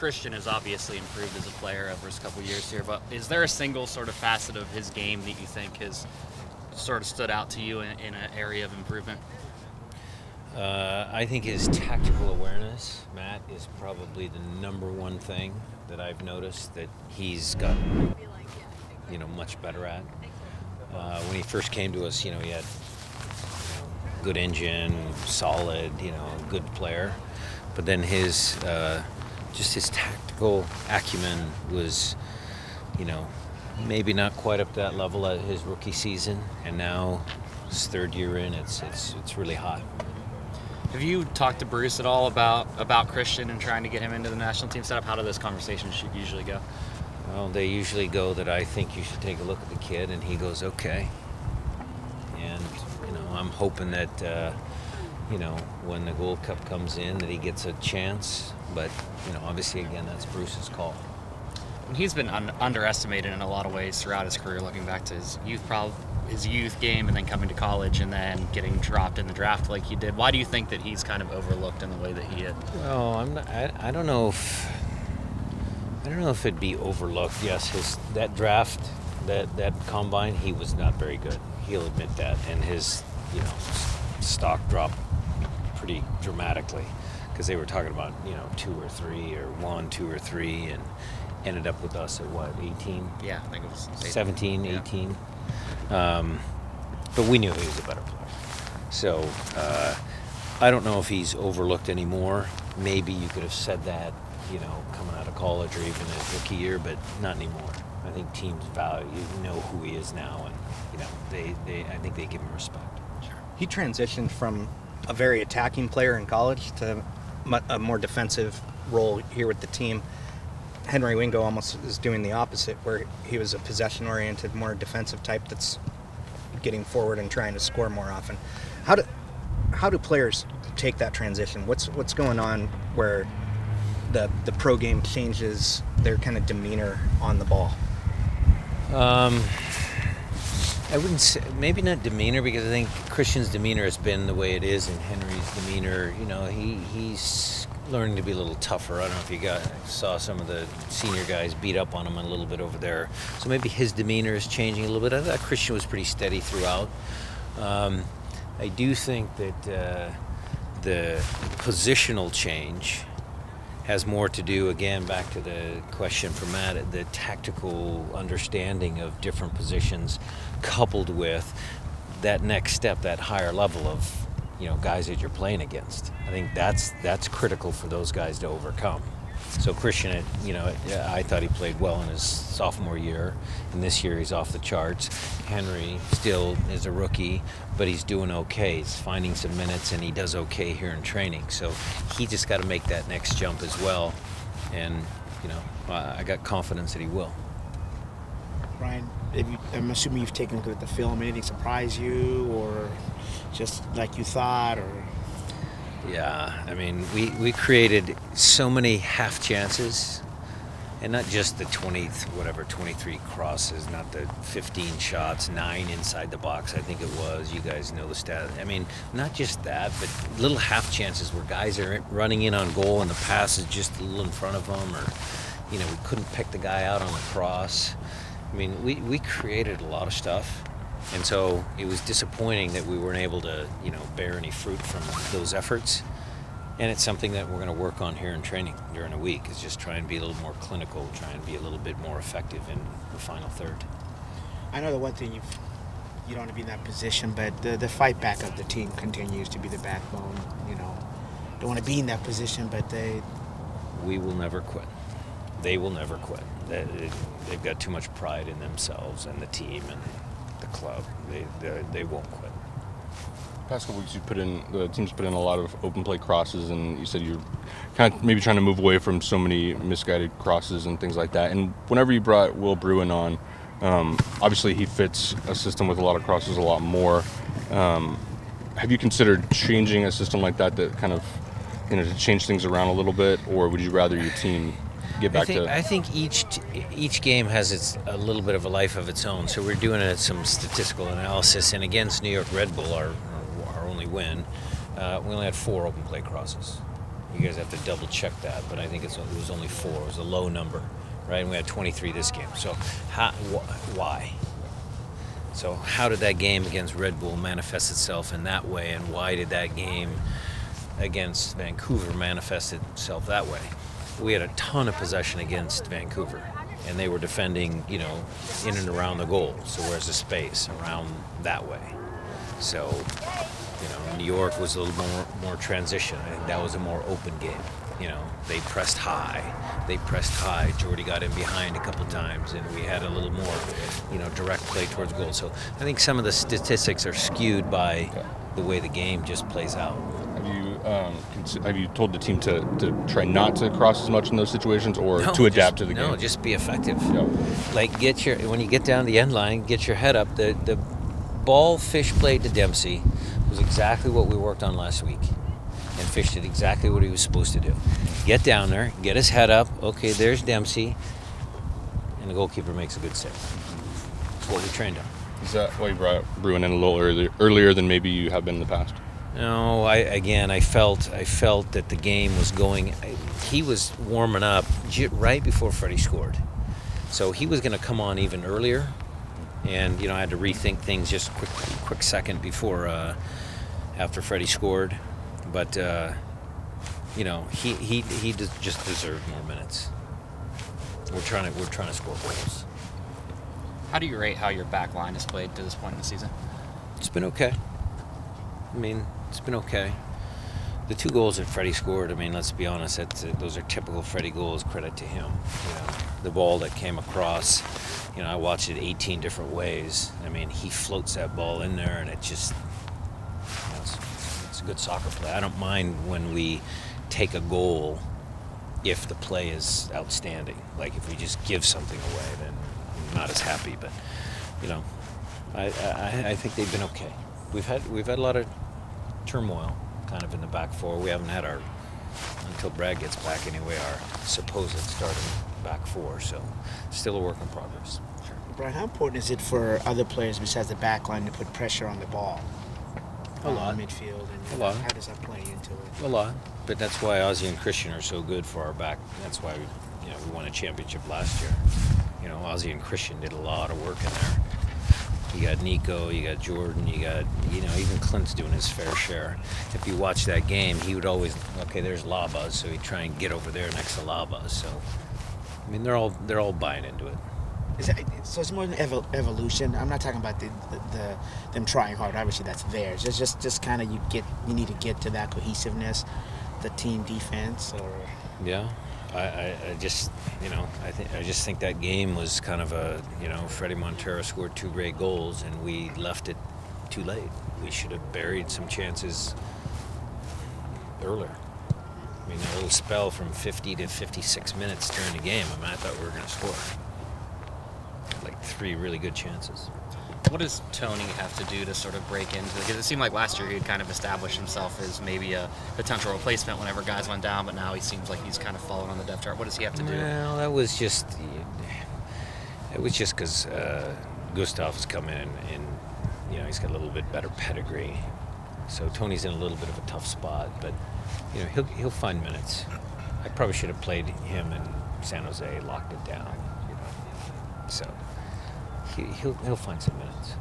Cristian has obviously improved as a player over his couple years here, but is there a single sort of facet of his game that you think has sort of stood out to you in an area of improvement? I think his tactical awareness, Matt, is probably the #1 thing that I've noticed that he's gotten, much better at. When he first came to us, he had good engine, solid, good player. But then his tactical acumen was, maybe not quite up to that level at his rookie season, and now his 3rd year in, it's really hot. Have you talked to Bruce at all about Cristian and trying to get him into the national team setup? How do those conversations usually go? Well, they usually go that I think you should take a look at the kid, and he goes, okay. And, I'm hoping that, when the Gold Cup comes in, that he gets a chance. But, obviously, again, that's Bruce's call. And he's been underestimated in a lot of ways throughout his career, looking back to his youth game and then coming to college and then getting dropped in the draft like he did. Why do you think that he's kind of overlooked in the way that he is? Well, I don't know if it'd be overlooked. Yes, that draft, that combine, he was not very good. He'll admit that, and his stock dropped pretty dramatically because they were talking about 2 or 3 or 1, 2 or 3, and ended up with us at what, 18? Yeah, I think it was 17, yeah. 18. But we knew he was a better player. So I don't know if he's overlooked anymore. Maybe you could have said that, coming out of college or even his rookie year, but not anymore. I think teams value, who he is now, and I think they give him respect. Sure. He transitioned from a very attacking player in college to a more defensive role here with the team. Henry Wingo almost is doing the opposite, where he was a possession-oriented, more defensive type that's getting forward and trying to score more often. How do players take that transition? What's going on where the pro game changes their kind of demeanor on the ball? I wouldn't say, maybe not demeanor, because I think Cristian's demeanor has been the way it is, and Henry's demeanor, he's learning to be a little tougher. I don't know if you saw some of the senior guys beat up on him a little bit over there. So maybe his demeanor is changing a little bit. I thought Cristian was pretty steady throughout. I do think that the positional change has more to do, again, back to the question from Matt, the tactical understanding of different positions coupled with that next step, that higher level of guys that you're playing against. I think that's critical for those guys to overcome. So Cristian, I thought he played well in his sophomore year, and this year he's off the charts. Henry still is a rookie, but he's doing okay. He's finding some minutes, and he does okay here in training. So he just got to make that next jump as well, and I got confidence that he will. Ryan, I'm assuming you've taken a look at the film. Anything surprise you, or just like you thought, or? Yeah, I mean, we created so many half chances, and not just the 23 crosses, not the 15 shots, 9 inside the box, I think it was. You guys know the stat. I mean, not just that, but little half chances where guys are running in on goal and the pass is just a little in front of them, or, we couldn't pick the guy out on the cross. I mean, we created a lot of stuff. And so it was disappointing that we weren't able to, bear any fruit from those efforts. And it's something that we're going to work on here in training during the week, is just try and be a little more clinical, try and be a little bit more effective in the final third. I know the one thing you don't want to be in that position, but the fight back of the team continues to be the backbone. Don't want to be in that position, but we will never quit. They will never quit. They've got too much pride in themselves and the team and the club. They won't quit. Past couple weeks, the team's put in a lot of open play crosses, and you said you're kind of maybe trying to move away from so many misguided crosses and things like that. And whenever you brought Will Bruin on, obviously he fits a system with a lot of crosses a lot more. Have you considered changing a system like that kind of, to change things around a little bit, or would you rather your team get back to? I think each game has a little bit of a life of its own. So we're doing some statistical analysis, and against New York Red Bull, our only win, we only had 4 open play crosses. You guys have to double check that, but I think it was only 4. It was a low number, right? And we had 23 this game. So why? So how did that game against Red Bull manifest itself in that way, and why did that game against Vancouver manifest itself that way? We had a ton of possession against Vancouver, and they were defending, in and around the goal. So where's the space around that way? So, New York was a little more transition. I think that was a more open game. They pressed high. Jordy got in behind a couple times, and we had a little more, direct play towards goal. So I think some of the statistics are skewed by the way the game just plays out. Have you told the team to try not to cross as much in those situations, or to adapt to the game? No, just be effective. Yeah. Like when you get down the end line, get your head up. The ball Fish played to Dempsey was exactly what we worked on last week. And Fish did exactly what he was supposed to do. Get down there, get his head up. Okay, there's Dempsey. And the goalkeeper makes a good save. That's what we trained on. Is that why you brought Bruin in a little earlier than maybe you have been in the past? No, I felt that the game was going. He was warming up right before Freddie scored. So he was going to come on even earlier. And, I had to rethink things just a quick second before, after Freddie scored. But, he just deserved more minutes. We're trying to score goals. How do you rate how your back line has played to this point in the season? It's been okay. It's been okay. The 2 goals that Freddie scored, let's be honest, those are typical Freddie goals, credit to him. The ball that came across, I watched it 18 different ways. He floats that ball in there, and it just, it's a good soccer play. I don't mind when we take a goal if the play is outstanding. Like if we just give something away, then I'm not as happy. But, I think they've been okay. We've had a lot of turmoil kind of in the back 4. We haven't had until Brad gets back anyway, our supposed starting back 4. So still a work in progress. Brian, how important is it for other players besides the back line to put pressure on the ball? A lot. Midfield. And a lot. How does that play into it? A lot. But that's why Ozzy and Cristian are so good for our back. That's why we won a championship last year. Ozzy and Cristian did a lot of work in there. You got Nico, you got Jordan, you got, even Clint's doing his fair share. If you watch that game, he would always, okay, there's Labas, so he'd try and get over there next to Labas. So, they're all buying into it. So it's more than evolution. I'm not talking about them trying hard. Obviously, that's theirs. It's just kind of you need to get to that cohesiveness, the team defense, or yeah. I just think that game was kind of a, Freddie Montero scored 2 great goals, and we left it too late. We should have buried some chances earlier. That little spell from 50 to 56 minutes during the game, I thought we were going to score. Like 3 really good chances. What does Tony have to do to sort of break into it? Because it seemed like last year he had kind of established himself as maybe a potential replacement whenever guys went down, but now he seems like he's kind of fallen on the depth chart. What does he have to do? Well, that was just because Gustav has come in and he's got a little bit better pedigree. So Tony's in a little bit of a tough spot, but he'll find minutes. I probably should have played him in San Jose, locked it down. So he'll find some minutes.